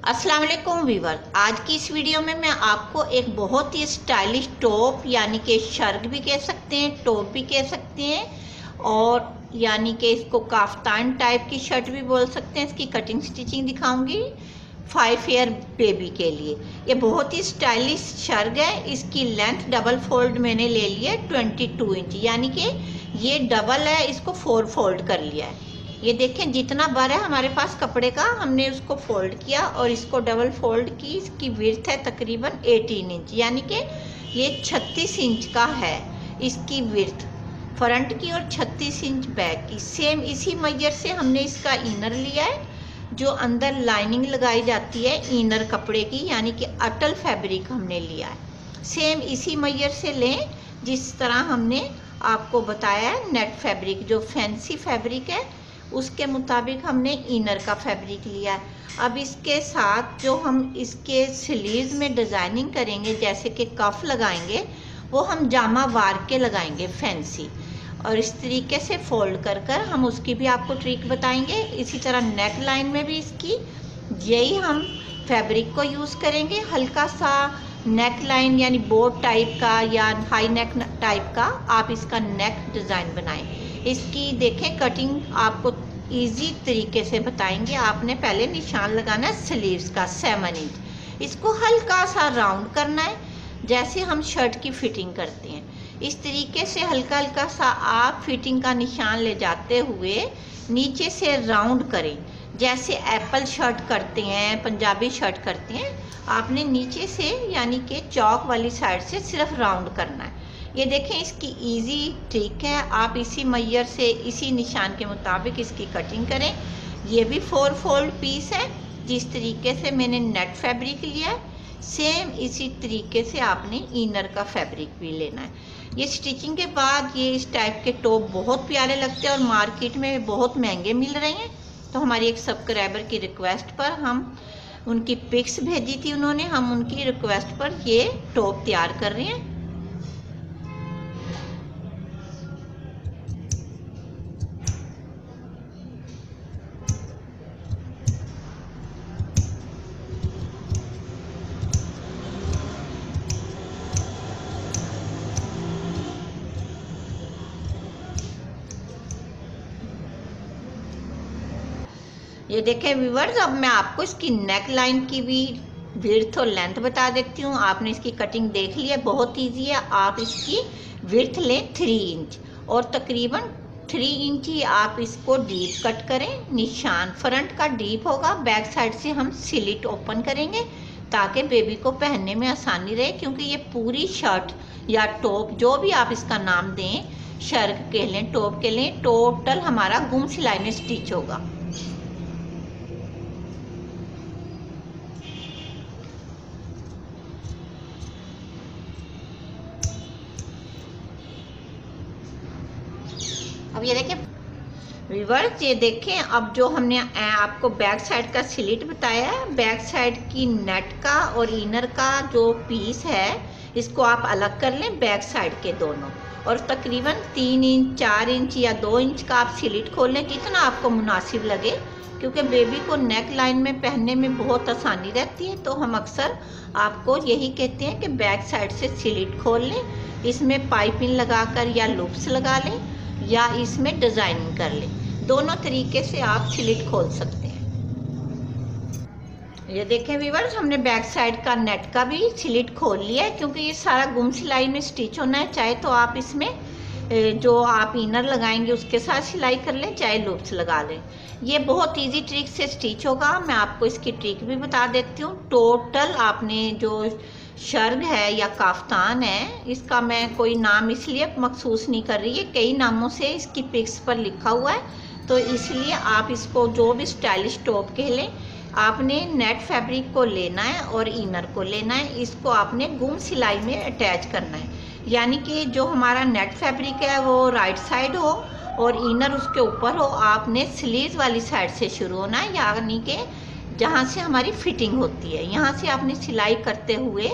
अस्सलाम वालेकुम वीवर। आज की इस वीडियो में मैं आपको एक बहुत ही स्टाइलिश टॉप यानी कि शर्ट भी कह सकते हैं, टॉप भी कह सकते हैं, और यानी कि इसको काफ्तान टाइप की शर्ट भी बोल सकते हैं। इसकी कटिंग स्टिचिंग दिखाऊंगी 5 ईयर बेबी के लिए। ये बहुत ही स्टाइलिश शर्ट है। इसकी लेंथ डबल फोल्ड मैंने ले लिया है 22 इंच, यानी कि ये डबल है, इसको 4 फोल्ड कर लिया है। ये देखें जितना बार है हमारे पास कपड़े का, हमने उसको फोल्ड किया और इसको डबल फोल्ड की। इसकी विड्थ है तकरीबन 18 इंच, यानी कि ये 36 इंच का है इसकी विड्थ फ्रंट की और 36 इंच बैक की। सेम इसी मेजर से हमने इसका इनर लिया है, जो अंदर लाइनिंग लगाई जाती है इनर कपड़े की, यानी कि अटल फैब्रिक हमने लिया है। सेम इसी मेजर से लें जिस तरह हमने आपको बताया है। नेट फैब्रिक जो फैंसी फैब्रिक है उसके मुताबिक हमने इनर का फैब्रिक लिया है। अब इसके साथ जो हम इसके स्लीव्स में डिज़ाइनिंग करेंगे, जैसे कि कफ लगाएंगे, वो हम जामा वार के लगाएंगे फैंसी, और इस तरीके से फोल्ड कर कर हम उसकी भी आपको ट्रिक बताएंगे। इसी तरह नेक लाइन में भी इसकी यही हम फैब्रिक को यूज़ करेंगे। हल्का सा नेक लाइन यानी बोट टाइप का या हाई नेक टाइप का आप इसका नेक डिज़ाइन बनाएं। इसकी देखें कटिंग आपको इजी तरीके से बताएंगे। आपने पहले निशान लगाना है स्लीव्स का 7 इंच। इसको हल्का सा राउंड करना है, जैसे हम शर्ट की फिटिंग करते हैं। इस तरीके से हल्का हल्का सा आप फिटिंग का निशान ले जाते हुए नीचे से राउंड करें, जैसे एप्पल शर्ट करते हैं, पंजाबी शर्ट करते हैं। आपने नीचे से यानी कि चौक वाली साइड से सिर्फ राउंड करना है। ये देखें इसकी इजी ट्रिक है। आप इसी मेजर से इसी निशान के मुताबिक इसकी कटिंग करें। ये भी 4 फोल्ड पीस है। जिस तरीके से मैंने नेट फैब्रिक लिया है, सेम इसी तरीके से आपने इनर का फैब्रिक भी लेना है। ये स्टिचिंग के बाद ये इस टाइप के टॉप बहुत प्यारे लगते हैं और मार्केट में बहुत महंगे मिल रहे हैं। तो हमारी एक सब्सक्राइबर की रिक्वेस्ट पर हम उनकी पिक्स भेजी थी उन्होंने, हम उनकी रिक्वेस्ट पर ये टॉप तैयार कर रहे हैं। ये देखें व्यूअर्स, अब मैं आपको इसकी नेक लाइन की भी विड्थ और लेंथ बता देती हूँ। आपने इसकी कटिंग देख ली है, बहुत इजी है। आप इसकी विड्थ लें 3 इंच और तकरीबन 3 इंच ही आप इसको डीप कट करें। निशान फ्रंट का डीप होगा, बैक साइड से हम स्लिट ओपन करेंगे ताकि बेबी को पहनने में आसानी रहे, क्योंकि ये पूरी शर्ट या टॉप जो भी आप इसका नाम दें, शर्ट के लें टॉप के लें, टोटल हमारा गुम सिलाई में स्टिच होगा। अब ये देखें व्यूअर्स, ये देखें अब जो हमने आपको बैक साइड का स्लिट बताया है, बैक साइड की नेट का और इनर का जो पीस है इसको आप अलग कर लें बैक साइड के दोनों, और तकरीबन 3 इंच 4 इंच या 2 इंच का आप स्लिट खोल लें, जितना आपको मुनासिब लगे, क्योंकि बेबी को नेक लाइन में पहनने में बहुत आसानी रहती है। तो हम अक्सर आपको यही कहते हैं कि बैक साइड से स्लिट खोल लें, इसमें पाइपिंग लगाकर या लूप्स लगा लें या इसमें डिज़ाइनिंग कर लें। दोनों तरीके से आप स्लिट खोल सकते हैं। ये देखें व्यूअर्स, हमने बैक साइड का नेट का भी स्लिट खोल लिया है, क्योंकि ये सारा गुम सिलाई में स्टिच होना है। चाहे तो आप इसमें जो आप इनर लगाएंगे उसके साथ सिलाई कर लें, चाहे लूप्स लगा लें। ये बहुत इजी ट्रिक से स्टिच होगा। मैं आपको इसकी ट्रिक भी बता देती हूँ। टोटल आपने जो शर्ट है या काफ्तान है, इसका मैं कोई नाम इसलिए मखसूस नहीं कर रही है, कई नामों से इसकी पिक्स पर लिखा हुआ है, तो इसलिए आप इसको जो भी स्टाइलिश टॉप कह लें, आपने नेट फैब्रिक को लेना है और इनर को लेना है। इसको आपने गुम सिलाई में अटैच करना है, यानी कि जो हमारा नेट फैब्रिक है वो राइट साइड हो और इनर उसके ऊपर हो। आपने स्लीव्स वाली साइड से शुरू होना है, यानी कि जहाँ से हमारी फिटिंग होती है, यहाँ से आपने सिलाई करते हुए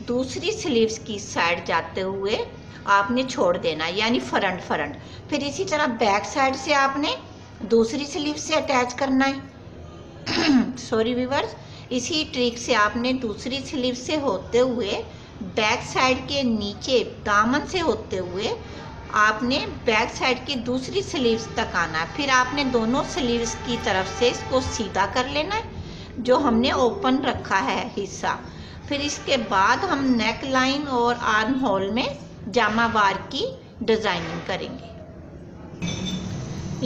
दूसरी स्लीव्स की साइड जाते हुए आपने छोड़ देना है, यानी फ्रंट। फिर इसी तरह बैक साइड से आपने दूसरी स्लीव से अटैच करना है। सॉरी व्यूअर्स, इसी ट्रिक से आपने दूसरी स्लीव से होते हुए बैक साइड के नीचे दामन से होते हुए आपने बैक साइड की दूसरी स्लीव्स तक आना है। फिर आपने दोनों स्लीव्स की तरफ से इसको सीधा कर लेना है जो हमने ओपन रखा है हिस्सा। फिर इसके बाद हम नेक लाइन और आर्म होल में जामा वार की डिज़ाइनिंग करेंगे।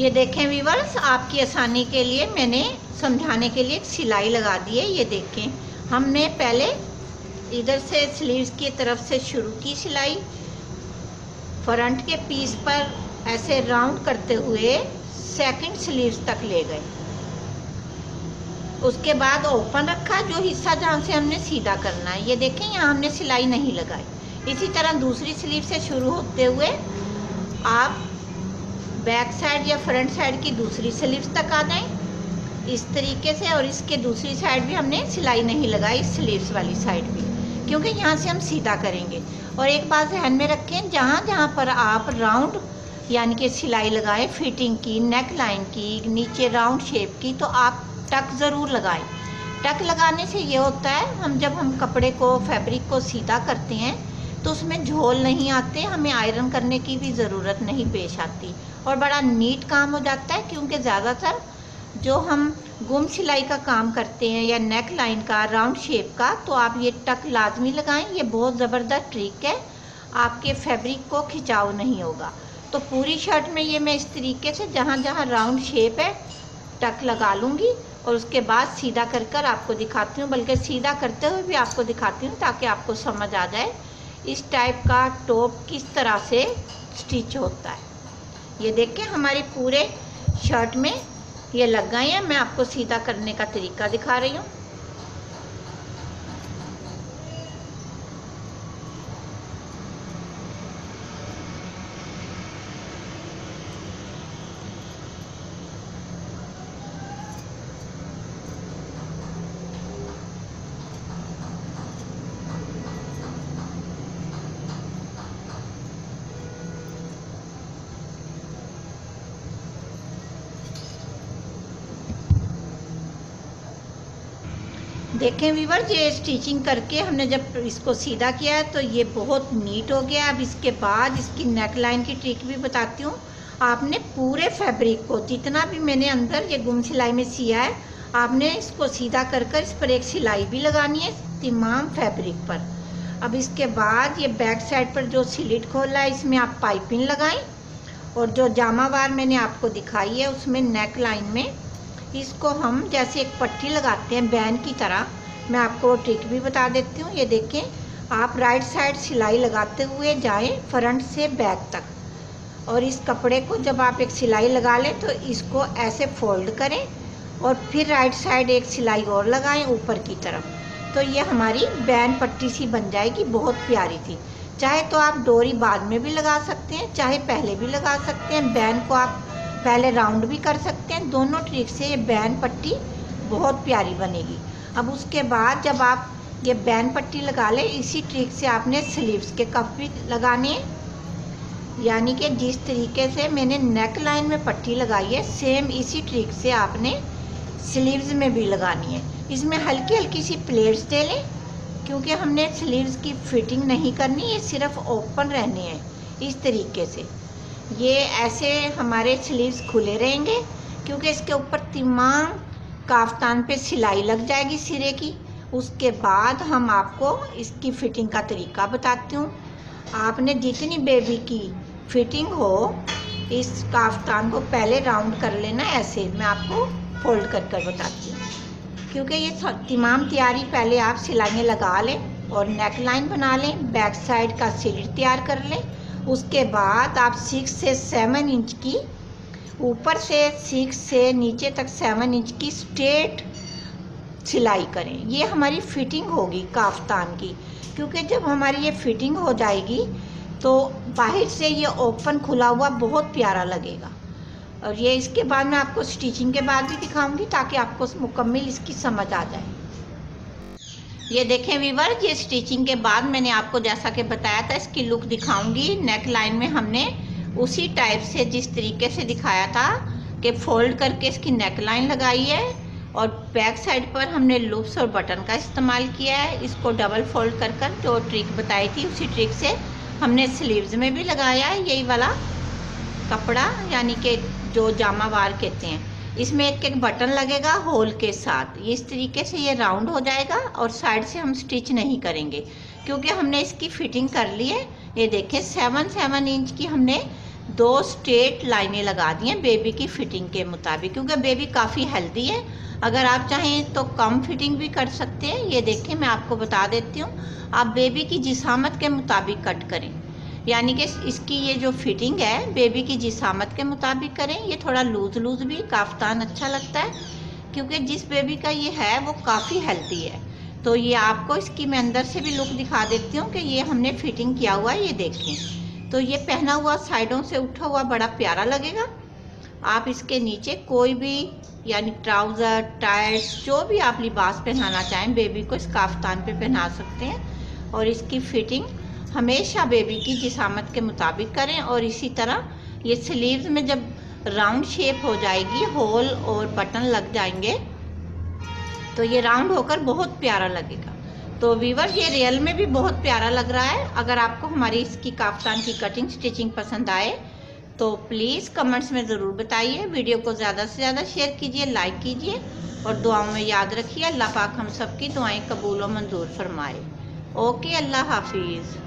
ये देखें व्यूअर्स, आपकी आसानी के लिए मैंने समझाने के लिए एक सिलाई लगा दी है। ये देखें, हमने पहले इधर से स्लीव्स की तरफ से शुरू की सिलाई, फ्रंट के पीस पर ऐसे राउंड करते हुए सेकंड स्लीव्स तक ले गए। उसके बाद ओपन रखा जो हिस्सा जहाँ से हमने सीधा करना है। ये देखें, यहाँ हमने सिलाई नहीं लगाई। इसी तरह दूसरी स्लीव से शुरू होते हुए आप बैक साइड या फ्रंट साइड की दूसरी स्लीव्स तक आ जाएं इस तरीके से। और इसके दूसरी साइड भी हमने सिलाई नहीं लगाई, स्लीव्स वाली साइड भी, क्योंकि यहाँ से हम सीधा करेंगे। और एक बात ध्यान में रखें, जहाँ जहाँ पर आप राउंड यानी कि सिलाई लगाएं, फिटिंग की, नेक लाइन की, नीचे राउंड शेप की, तो आप टक ज़रूर लगाएं। टक लगाने से ये होता है, हम कपड़े को, फैब्रिक को सीधा करते हैं तो उसमें झोल नहीं आते, हमें आयरन करने की भी ज़रूरत नहीं पेश आती और बड़ा नीट काम हो जाता है। क्योंकि ज़्यादातर जो हम गुम सिलाई का काम करते हैं या नेक लाइन का, राउंड शेप का, तो आप ये टक लाजमी लगाएं। ये बहुत ज़बरदस्त ट्रिक है, आपके फैब्रिक को खिंचाव नहीं होगा। तो पूरी शर्ट में ये मैं इस तरीके से जहाँ जहाँ राउंड शेप है टक लगा लूँगी और उसके बाद सीधा कर आपको दिखाती हूँ, बल्कि सीधा करते हुए भी आपको दिखाती हूँ ताकि आपको समझ आ जाए इस टाइप का टॉप किस तरह से स्टिच होता है। ये देखें, हमारी पूरे शर्ट में ये लग गए हैं। मैं आपको सीधा करने का तरीका दिखा रही हूँ। देखें व्यूअर, ये स्टिचिंग करके हमने जब इसको सीधा किया है तो ये बहुत नीट हो गया। अब इसके बाद इसकी नेक लाइन की ट्रिक भी बताती हूँ। आपने पूरे फैब्रिक को, जितना भी मैंने अंदर ये गुम सिलाई में सिया है, आपने इसको सीधा कर इस पर एक सिलाई भी लगानी है तमाम फैब्रिक पर। अब इसके बाद ये बैक साइड पर जो स्लिट खोला है इसमें आप पाइपिंग लगाएं और जो जामा वार मैंने आपको दिखाई है उसमें नेक लाइन में इसको हम जैसे एक पट्टी लगाते हैं बैन की तरह, मैं आपको ट्रिक भी बता देती हूँ। ये देखें, आप राइट साइड सिलाई लगाते हुए जाएं फ्रंट से बैक तक और इस कपड़े को जब आप एक सिलाई लगा लें तो इसको ऐसे फोल्ड करें और फिर राइट साइड एक सिलाई और लगाएं ऊपर की तरफ, तो ये हमारी बैन पट्टी सी बन जाएगी। बहुत प्यारी थी। चाहे तो आप डोरी बाद में भी लगा सकते हैं, चाहे पहले भी लगा सकते हैं। बैन को आप पहले राउंड भी कर सकते हैं। दोनों ट्रिक से ये बैन पट्टी बहुत प्यारी बनेगी। अब उसके बाद जब आप ये बैन पट्टी लगा लें, इसी ट्रिक से आपने स्लीव्स के कप भी लगाने हैं। यानी कि जिस तरीके से मैंने नेक लाइन में पट्टी लगाई है, सेम इसी ट्रिक से आपने स्लीव्स में भी लगानी है। इसमें हल्की हल्की सी प्लेट्स दे लें क्योंकि हमने स्लीव्स की फिटिंग नहीं करनी, ये सिर्फ ओपन रहने हैं। इस तरीके से ये ऐसे हमारे स्लीव्स खुले रहेंगे क्योंकि इसके ऊपर तमाम काफ्तान पे सिलाई लग जाएगी सिरे की। उसके बाद हम आपको इसकी फिटिंग का तरीका बताती हूँ। आपने जितनी बेबी की फिटिंग हो, इस काफ्तान को पहले राउंड कर लेना। ऐसे मैं आपको फोल्ड कर बताती हूँ क्योंकि ये तमाम तैयारी पहले आप सिलाइयाँ लगा लें और नेक लाइन बना लें, बैक साइड का स्लिट तैयार कर लें। उसके बाद आप 6 से 7 इंच की, ऊपर से 6 से नीचे तक 7 इंच की स्ट्रेट सिलाई करें। ये हमारी फिटिंग होगी काफ्तान की, क्योंकि जब हमारी ये फिटिंग हो जाएगी तो बाहर से ये ओपन खुला हुआ बहुत प्यारा लगेगा। और ये इसके बाद मैं आपको स्टिचिंग के बाद भी दिखाऊंगी ताकि आपको मुकम्मल इसकी समझ आ जाए। ये देखें व्यूअर, ये स्टिचिंग के बाद मैंने आपको जैसा कि बताया था इसकी लुक दिखाऊंगी। नेक लाइन में हमने उसी टाइप से जिस तरीके से दिखाया था कि फोल्ड करके इसकी नेक लाइन लगाई है और बैक साइड पर हमने लूप्स और बटन का इस्तेमाल किया है। इसको डबल फोल्ड कर कर जो ट्रिक बताई थी उसी ट्रिक से हमने स्लीव्स में भी लगाया है यही वाला कपड़ा, यानी कि जो जामा वार कहते हैं। इसमें एक एक बटन लगेगा होल के साथ। इस तरीके से ये राउंड हो जाएगा और साइड से हम स्टिच नहीं करेंगे क्योंकि हमने इसकी फिटिंग कर ली है। ये देखें 7 इंच की हमने 2 स्ट्रेट लाइनें लगा दी हैं बेबी की फिटिंग के मुताबिक, क्योंकि बेबी काफ़ी हेल्दी है। अगर आप चाहें तो कम फिटिंग भी कर सकते हैं। ये देखें मैं आपको बता देती हूँ, आप बेबी की जिसामत के मुताबिक कट करें, यानी कि इसकी ये जो फिटिंग है बेबी की जिसामत के मुताबिक करें। ये थोड़ा लूज भी काफ्तान अच्छा लगता है क्योंकि जिस बेबी का ये है वो काफ़ी हेल्दी है। तो ये आपको इसकी मैं अंदर से भी लुक दिखा देती हूँ कि ये हमने फिटिंग किया हुआ है। ये देखें तो ये पहना हुआ साइडों से उठा हुआ बड़ा प्यारा लगेगा। आप इसके नीचे कोई भी यानी ट्राउज़र टाइट्स जो भी आप लिबास पहनाना चाहें बेबी को इस काफ्तान पे पहना सकते हैं। और इसकी फिटिंग हमेशा बेबी की जिसामत के मुताबिक करें। और इसी तरह ये स्लीव्स में जब राउंड शेप हो जाएगी, होल और बटन लग जाएंगे तो ये राउंड होकर बहुत प्यारा लगेगा। तो वीवर ये रियल में भी बहुत प्यारा लग रहा है। अगर आपको हमारी इसकी काफ्तान की कटिंग स्टिचिंग पसंद आए तो प्लीज़ कमेंट्स में ज़रूर बताइए। वीडियो को ज़्यादा से ज़्यादा शेयर कीजिए, लाइक कीजिए और दुआओं में याद रखिए। अल्लाह पाक हम सब की दुआएं कबूल और मंजूर फरमाए। ओके, अल्लाह हाफिज़।